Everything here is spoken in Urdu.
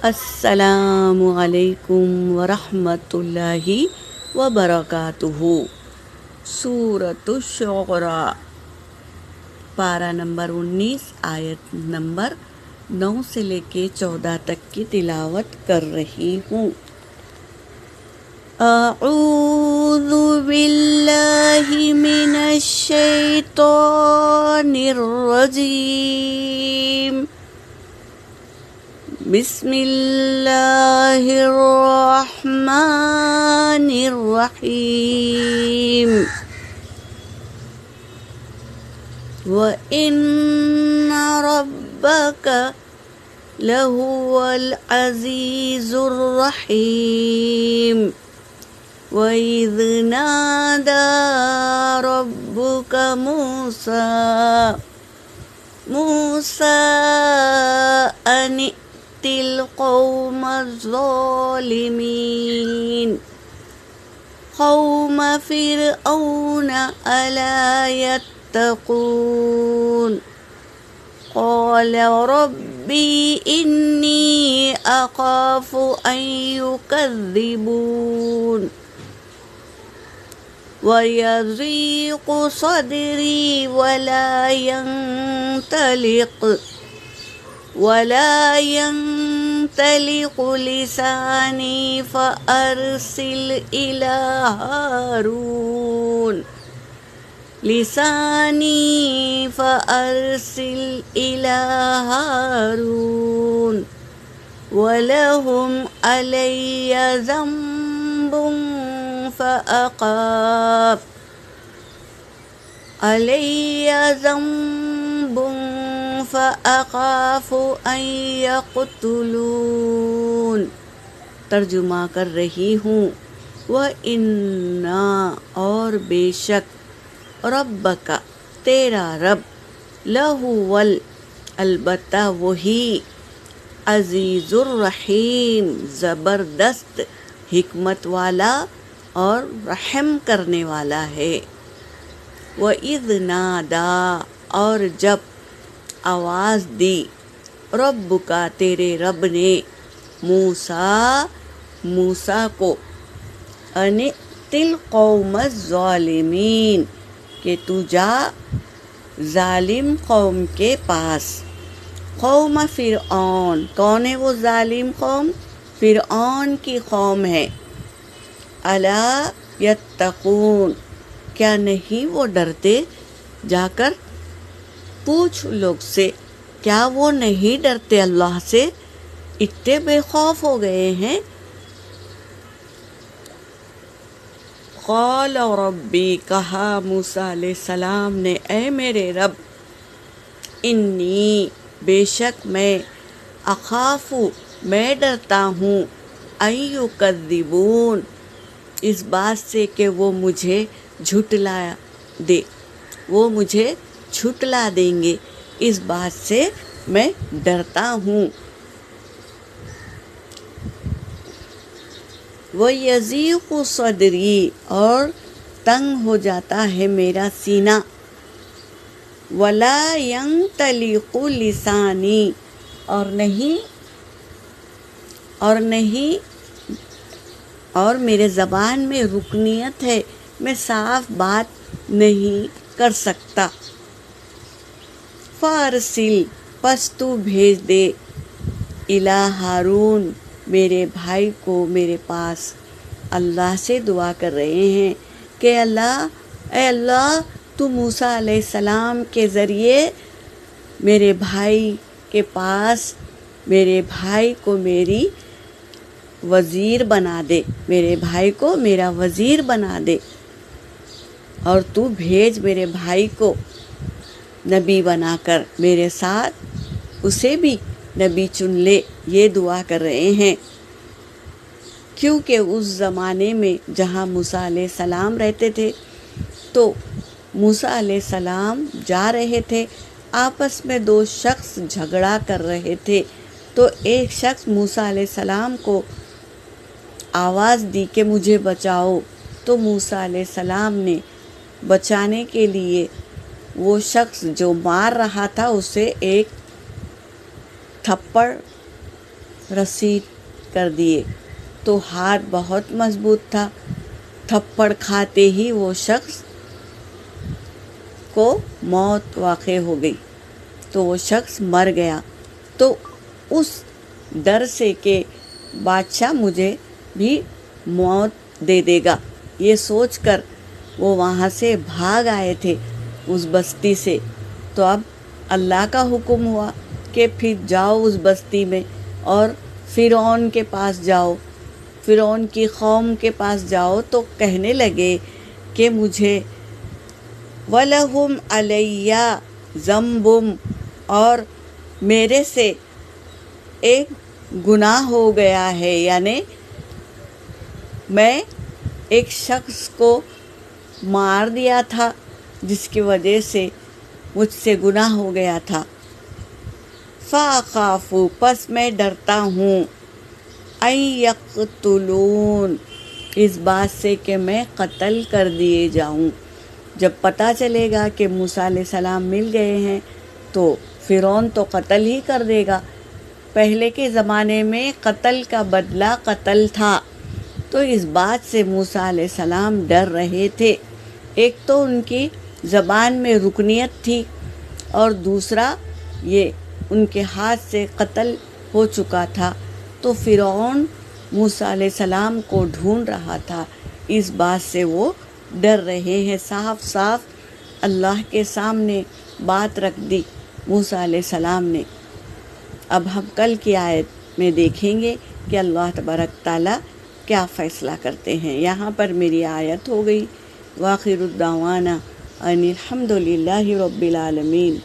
السلام علیکم ورحمۃ اللہ وبرکاتہ۔ سورۃ الشعراء، پارہ نمبر 19، آیت نمبر 9 سے لے کے 14 تک کی تلاوت کر رہی ہوں۔ اعوذ باللہ من الشیطان الرجیم، بسم اللہ الرحمن الرحیم۔ وَإِنَّ رَبَّكَ لَهُوَ الْعَزِيزُ الرَّحِيمُ۔ وَإِذْ نَادَى رَبُّكَ مُوسَىٰ أَنِ ائْتِ الْقَوْمَ الظَّالِمِينَ قَوْمَ فِرْعَوْنَ أَلَا يَتَّقُونَ قَالَ رَبِّ إِنِّي أَخَافُ أَن يُكَذِّبُونِ وَيَضِيقُ صَدْرِي وَلَا يَنطَلِقُ لِسَانِي فَأَرْسِلْ إِلَى هَارُونَ وَلَهُمْ عَلَيَّ ذَنبٌ فَأَخَافُ أَن يَقْتُلُونِ۔ ترجمہ کر رہی ہوں۔ وَإِنَّا، اور بے شک، ربک، تیرا رب، لَهُوَ، البتہ وہی، عزیز الرحیم، زبردست حکمت والا اور رحم کرنے والا ہے۔ وَإِذْ نَادَى، اور جب آواز دی، ربک، تیرے رب نے، موسیٰ کو، ان ائْتِ القوم الظالمین، کہ تو جا ظالم قوم کے پاس۔ قوم فرعون، کون ہے وہ ظالم قوم؟ فرعون کی قوم ہے۔ الا یتقون، کیا نہیں وہ ڈرتے؟ جا کر پوچھ لوگ سے، کیا وہ نہیں ڈرتے اللہ سے؟ اتنے بے خوف ہو گئے ہیں۔ قال ربی، کہا موسیٰ علیہ السلام نے، اے میرے رب، انی، بے شک میں، اخاف، میں ڈرتا ہوں، ان یکذبون، اس بات سے کہ وہ مجھے جھٹلا دیں گے، اس بات سے میں ڈرتا ہوں۔ وَيَضِيقُ صَدْرِي، اور تنگ ہو جاتا ہے میرا سینہ۔ وَلَا يَنطَلِقُ لِسَانِي، اور میرے زبان میں رکنیت ہے، میں صاف بات نہیں کر سکتا۔ فَأَرْسِلْ، پس تو بھیج دے، اِلیٰ ہارون، میرے بھائی کو میرے پاس۔ اللہ سے دعا کر رہے ہیں کہ اے اللہ، تو موسیٰ علیہ السلام کے ذریعے میرے بھائی کے پاس، میرے بھائی کو میری وزیر بنا دے، میرے بھائی کو میرا وزیر بنا دے، اور تو بھیج میرے بھائی کو نبی بنا کر میرے ساتھ، اسے بھی نبی چن لے۔ یہ دعا کر رہے ہیں کیونکہ اس زمانے میں جہاں موسیٰ علیہ السلام رہتے تھے، تو موسیٰ علیہ السلام جا رہے تھے، آپس میں دو شخص جھگڑا کر رہے تھے، تو ایک شخص موسیٰ علیہ السلام کو آواز دی کہ مجھے بچاؤ، تو موسیٰ علیہ السلام نے بچانے کے لیے وہ شخص جو مار رہا تھا اسے ایک تھپڑ رسی کر دیے تو ہاتھ بہت مضبوط تھا، تھپڑ کھاتے ہی وہ شخص کو موت واقع ہو گئی، تو وہ شخص مر گیا۔ تو اس ڈر سے کہ بادشاہ مجھے بھی موت دے دے گا، یہ سوچ کر وہ وہاں سے بھاگ آئے تھے اس بستی سے۔ تو اب اللہ کا حکم ہوا کہ پھر جاؤ اس بستی میں اور فرعون کے پاس جاؤ، فرعون کی قوم کے پاس جاؤ، تو کہنے لگے کہ مجھے وَلَهُمْ عَلَيَّ ذَنْبٌ، اور میرے سے ایک گناہ ہو گیا ہے، یعنی میں ایک شخص کو مار دیا تھا جس کی وجہ سے مجھ سے گناہ ہو گیا تھا۔ فَأَخَافُ، پس میں ڈرتا ہوں، أَن يَقْتُلُونِ، اس بات سے کہ میں قتل کر دیے جاؤں۔ جب پتہ چلے گا کہ موسیٰ علیہ السلام مل گئے ہیں تو فرعون تو قتل ہی کر دے گا۔ پہلے کے زمانے میں قتل کا بدلہ قتل تھا، تو اس بات سے موسیٰ علیہ السلام ڈر رہے تھے۔ ایک تو ان کی زبان میں رکنیت تھی، اور دوسرا یہ ان کے ہاتھ سے قتل ہو چکا تھا، تو فرعون موسیٰ علیہ السلام کو ڈھونڈ رہا تھا، اس بات سے وہ ڈر رہے ہیں۔ صاف صاف اللہ کے سامنے بات رکھ دی موسیٰ علیہ السلام نے۔ اب ہم کل کی آیت میں دیکھیں گے کہ اللہ تبارک تعالیٰ کیا فیصلہ کرتے ہیں۔ یہاں پر میری آیت ہو گئی۔ وآخر الدعوانا ان الحمد للہ رب العالمین۔